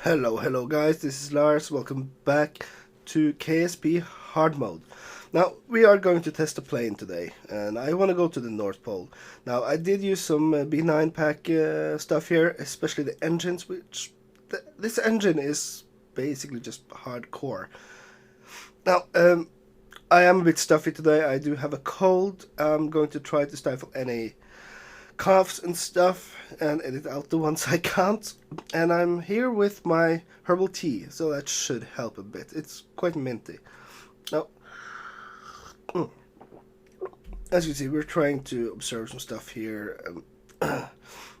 Hello guys, this is Lars. Welcome back to KSP Hard Mode. Now, we are going to test a plane today, and I want to go to the North Pole. Now, I did use some B9 pack stuff here, especially the engines, which this engine is basically just hardcore. Now, I am a bit stuffy today. I do have a cold. I'm going to try to stifle any coughs and stuff and edit out the ones I can't. And I'm here with my herbal tea, so that should help a bit. It's quite minty. Now, as you see, we're trying to observe some stuff here.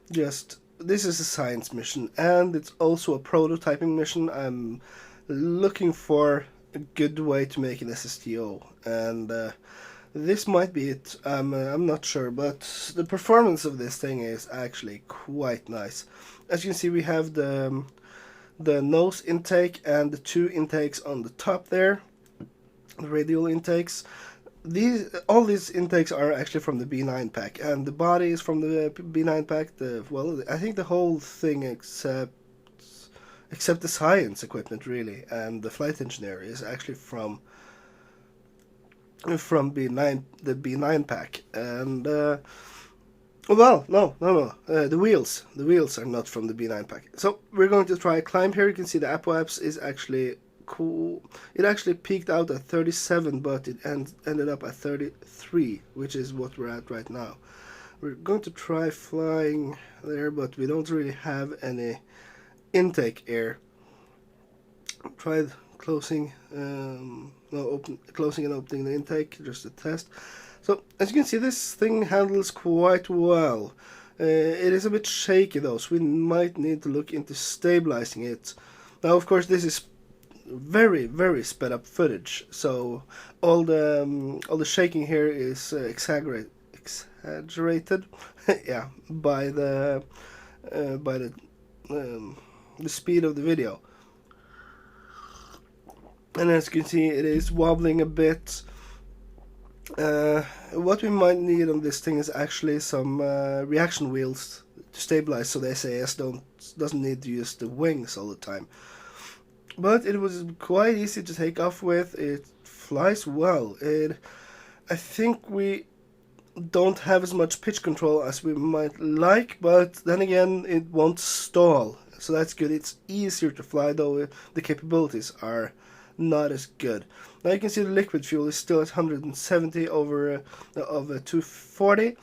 This is a science mission, and it's also a prototyping mission. I'm looking for a good way to make an SSTO, and this might be it. I'm not sure, but the performance of this thing is actually quite nice. As you can see, we have the nose intake and the two intakes on the top there, the radial intakes. All these intakes are actually from the B9 pack, and the body is from the B9 pack. I think the whole thing except the science equipment really, and the flight engineer is actually from B9, the B9 pack. And well, no, the wheels are not from the B9 pack. So we're going to try a climb here. You can see the apoapse is actually cool. It actually peaked out at 37, but it ended up at 33, which is what we're at right now. We're going to try flying there, but we don't really have any intake air. Tried closing closing and opening the intake just to test. So as you can see, this thing handles quite well. It is a bit shaky though, so we might need to look into stabilizing it. Now of course this is very sped up footage, so all the shaking here is exaggerated yeah, by the speed of the video. And as you can see, it is wobbling a bit. What we might need on this thing is actually some reaction wheels to stabilize, so the SAS doesn't need to use the wings all the time. But it was quite easy to take off with. It flies well. I think we don't have as much pitch control as we might like, but then again, it won't stall, so that's good. It's easier to fly, though the capabilities are not as good. Now you can see the liquid fuel is still at 170 over 240,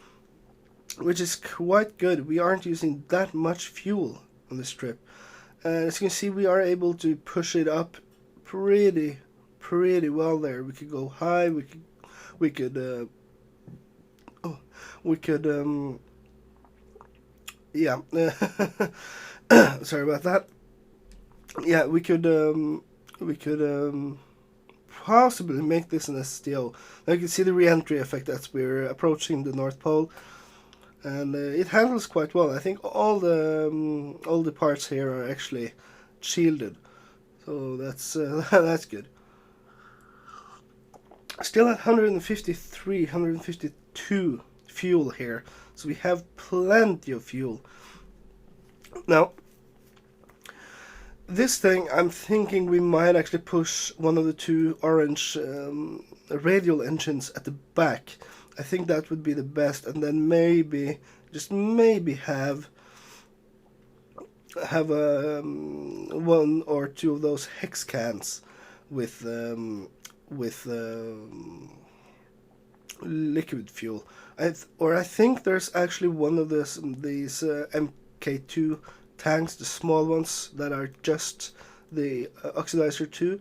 which is quite good. We aren't using that much fuel on this trip. As you can see, we are able to push it up pretty well there. We could go high. We could yeah. Sorry about that. Yeah, we could possibly make this an STO. Now you can see the re-entry effect as we're approaching the North Pole, and it handles quite well. I think all the parts here are actually shielded, so that's that's good. Still at 153, 152 fuel here, so we have plenty of fuel. Now, this thing, I'm thinking we might actually push one of the two orange radial engines at the back. I think that would be the best, and then maybe, just maybe have one or two of those hex cans with liquid fuel. I think there's actually one of these MK2 tanks, the small ones that are just the oxidizer 2,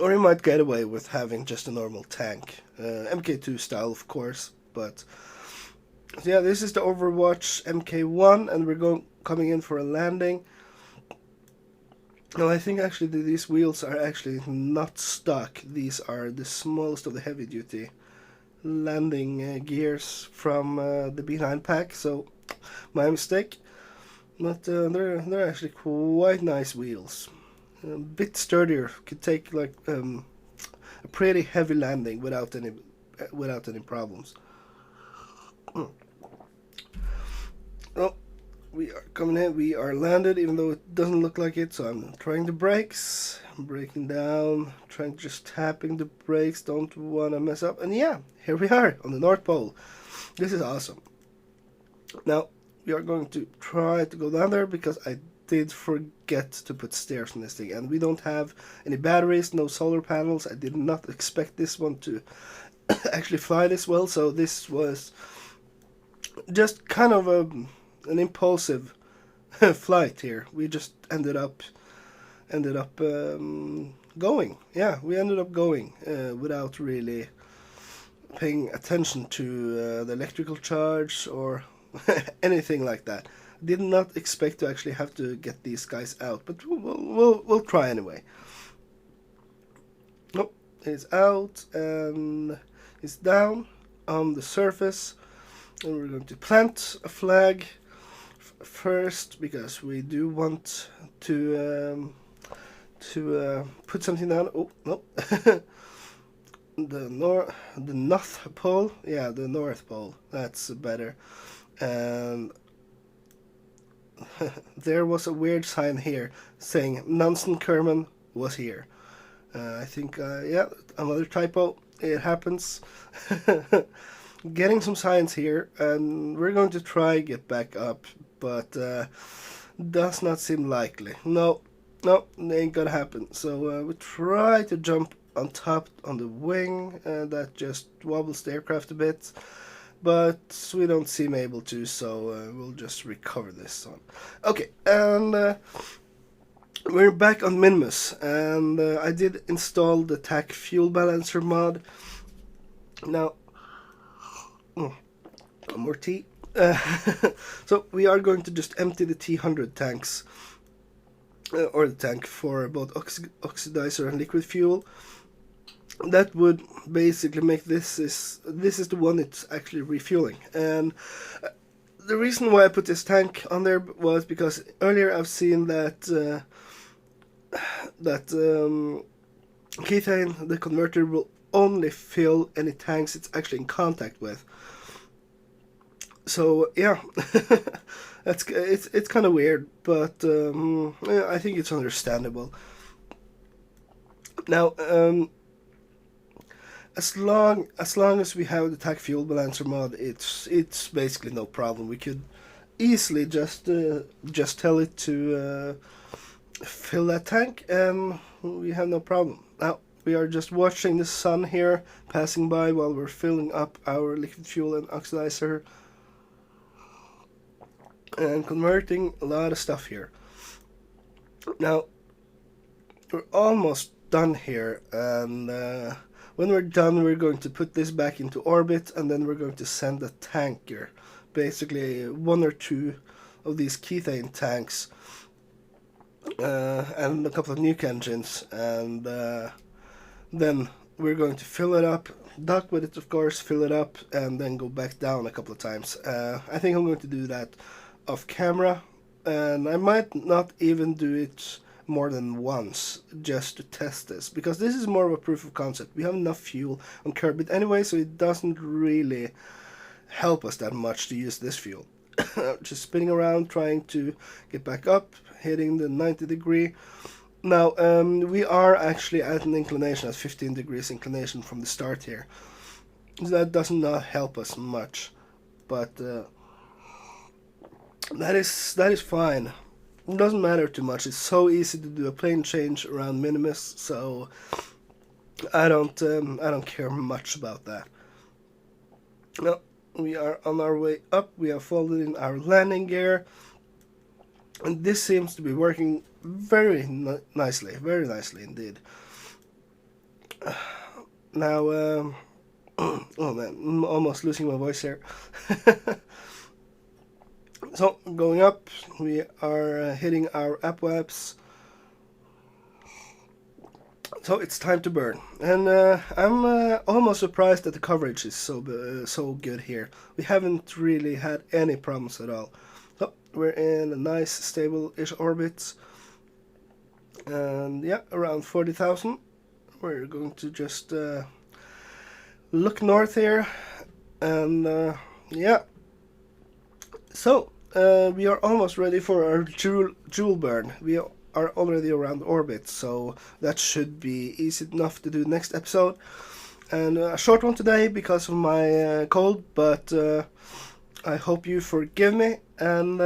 or you might get away with having just a normal tank, MK2 style of course. But so yeah, this is the Overwatch MK1, and we're coming in for a landing. Now I think actually these wheels are actually not stock. These are the smallest of the heavy duty landing gears from the B9 pack, so my mistake. But they're actually quite nice wheels. A bit sturdier. Could take like a pretty heavy landing without any problems. Oh, we are coming in. We are landed, even though it doesn't look like it. So I'm trying the brakes. I'm braking down. Trying just tapping the brakes. Don't want to mess up. And yeah, here we are on the North Pole. This is awesome. Now we are going to try to go down there because I did forget to put stairs on this thing, and we don't have any batteries, no solar panels. I did not expect this one to actually fly this well, so this was just kind of an impulsive flight here. We just ended up going. Yeah, we ended up going without really paying attention to the electrical charge or anything like that. Did not expect to actually have to get these guys out, but we'll try anyway. Nope, it's out and it's down on the surface, and we're going to plant a flag first because we do want to put something down. Oh no. The North Pole, yeah, the North Pole. That's better. And there was a weird sign here saying Nansen Kerman was here. I think, yeah, another typo. It happens. Getting some signs here, and we're going to try get back up, but does not seem likely. No, it ain't gonna happen. So we try to jump on top on the wing, that just wobbles the aircraft a bit, but we don't seem able to, so we'll just recover this one. Okay, and we're back on Minimus, and I did install the TAC fuel balancer mod. Now, more tea. So we are going to just empty the T100 tanks, or the tank for both oxidizer and liquid fuel. That would basically make this is the one it's actually refueling. And the reason why I put this tank on there was because earlier I've seen that kethane, the converter, will only fill any tanks it's actually in contact with. So yeah, it's kind of weird, but yeah, I think it's understandable. Now, as long as we have the TAC fuel balancer mod, it's basically no problem. We could easily just tell it to fill that tank, and we have no problem. Now we are just watching the sun here passing by while we're filling up our liquid fuel and oxidizer and converting a lot of stuff here. Now we're almost done here, and when we're done, we're going to put this back into orbit, and then we're going to send a tanker, basically one or two of these kethane tanks, and a couple of nuke engines, and then we're going to fill it up, dock with it of course, fill it up, and then go back down a couple of times. I think I'm going to do that off camera, and I might not even do it more than once just to test this, because this is more of a proof of concept. We have enough fuel on Kerbal anyway, so it doesn't really help us that much to use this fuel. Just spinning around, trying to get back up, hitting the 90 degree. Now we are actually at an inclination, at 15 degrees inclination from the start here, so that does not help us much, but that is fine. It doesn't matter too much. It's so easy to do a plane change around Minimus, so I don't care much about that. Now we are on our way up. We have folded in our landing gear, and this seems to be working very nicely indeed. Now, oh man, I'm almost losing my voice here. So, going up, we are hitting our apoaps. So it's time to burn. And I'm almost surprised that the coverage is so good here. We haven't really had any problems at all. So, we're in a nice, stable-ish orbit. And yeah, around 40,000. We're going to just look north here. And yeah. So, we are almost ready for our jewel burn. We are already around orbit, so that should be easy enough to do next episode. And a short one today because of my cold, but I hope you forgive me. And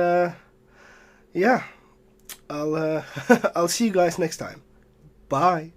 yeah, I'll I'll see you guys next time. Bye.